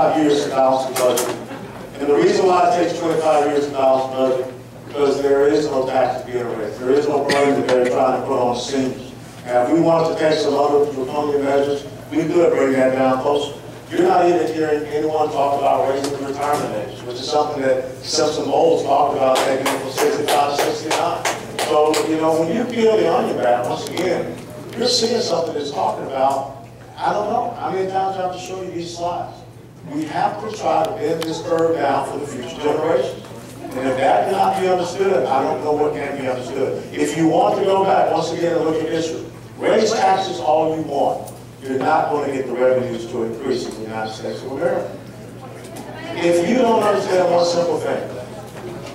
25 years to balance the budget. And the reason why it takes 25 years to balance the budget, because there is no taxes being raised. There is no burden that they're trying to put on the seniors. And if we wanted to take some other draconian measures, we could bring that down closer. You're not even hearing anyone talk about raising the retirement age, which is something that Simpson Bowles talked about, taking it from 65 to 69. So, you know, when you peel the onion back, once again, you're seeing something that's talking about, I don't know, how many times I have to show you these slides? We have to try to bend this curve down for the future generations. And if that cannot be understood, I don't know what can be understood. If you want to go back, once again, and look at history, raise taxes all you want. You're not going to get the revenues to increase in the United States of America. If you don't understand one simple thing,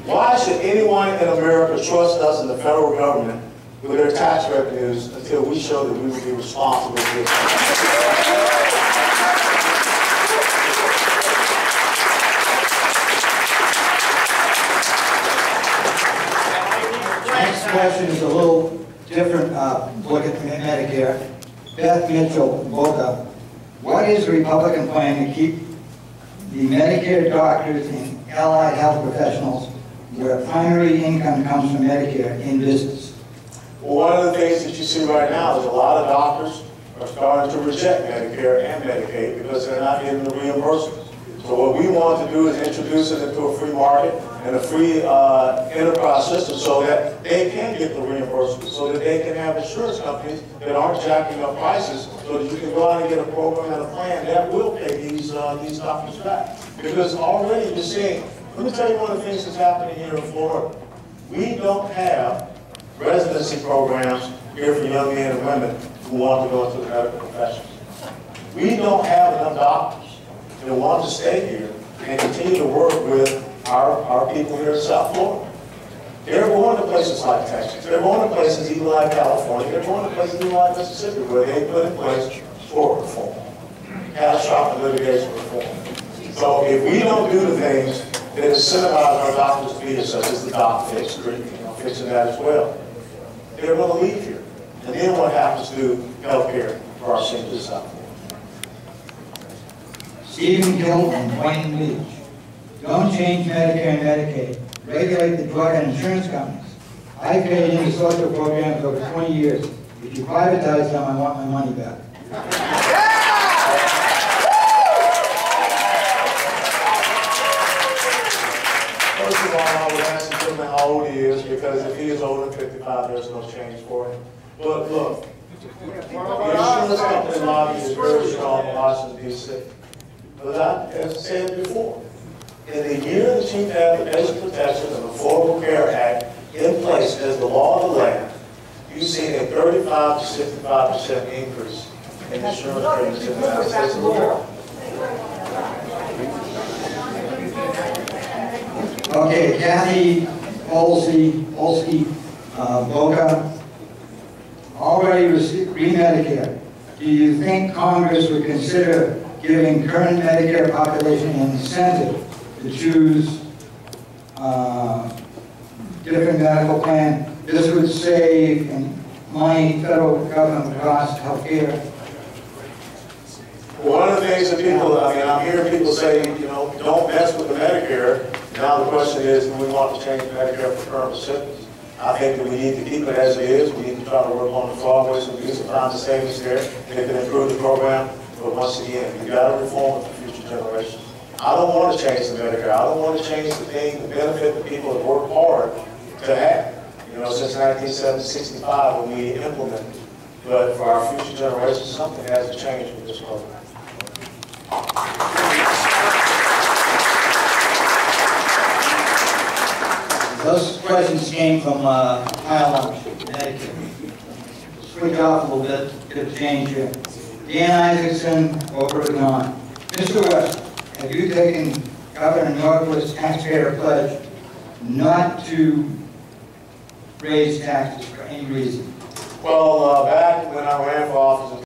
why should anyone in America trust us in the federal government with their tax revenues until we show that we will be responsible for this? Next question is a little different look at Medicare. Beth Mitchell, Boca. What is the Republican plan to keep the Medicare doctors and allied health professionals where primary income comes from Medicare in business? Well, one of the things that you see right now is a lot of doctors are starting to reject Medicare and Medicaid because they're not getting the reimbursements. So what we want to do is introduce it into a free market and a free enterprise system so that they can get the reimbursement, so that they can have insurance companies that aren't jacking up prices, so that you can go out and get a program and a plan that will pay these doctors back. Because already you're seeing, let me tell you one of the things that's happening here in Florida. We don't have residency programs here for young men and women who want to go into the medical professions. We don't have enough doctors that want to stay here and continue to work with our people here in South Florida. They're going to places like Texas. They're going to places even like California. They're going to places even like Mississippi where they put in place tort reform, catastrophic litigation reform. So if we don't do the things that incentivize our doctors to be here, such as the doc fix, fixing that as well, they're going to leave here. And then what happens to health care for our seniors in South Florida? Stephen Gill and Wayne Leach. Don't change Medicare and Medicaid. Regulate the drug and insurance companies. I paid into social programs over 20 years. If you privatize them, I want my money back. First of all, I would ask him how old he is, because if he is older than 55, there's no change for him. But look, the insurance company lobby is very strong in Washington, D.C. But as I said before, in the year that you have the Basic Protection and the Affordable Care Act in place as the law of the land, you see a 35 to 65% increase in insurance payments in the United States of America. Okay, Kathy Olsky, Boca, already received free Medicare. Do you think Congress would consider giving current Medicare population an incentive to choose different medical plan? This would save money federal government costs health care. One of the things that people, I'm hearing people say, don't mess with the Medicare. Now the question is, do we want to change Medicare for current recipients? I think that we need to keep it as it is. We need to try to work on the fraud ways and use to find the savings there that can improve the program. But once again, you've got to reform it for future generations. I don't want to change the Medicare. I don't want to change the thing, the benefit that people have worked hard to have. Since 1965 when we implemented it. But for our future generations, something has to change with this program. Those questions came from pile of Medicare. Switch off a little bit, get a change here. Dan Isaacson, over and on. Mr. West, have you taken Governor Northwood's taxpayer pledge not to raise taxes for any reason? Well, back when I ran for office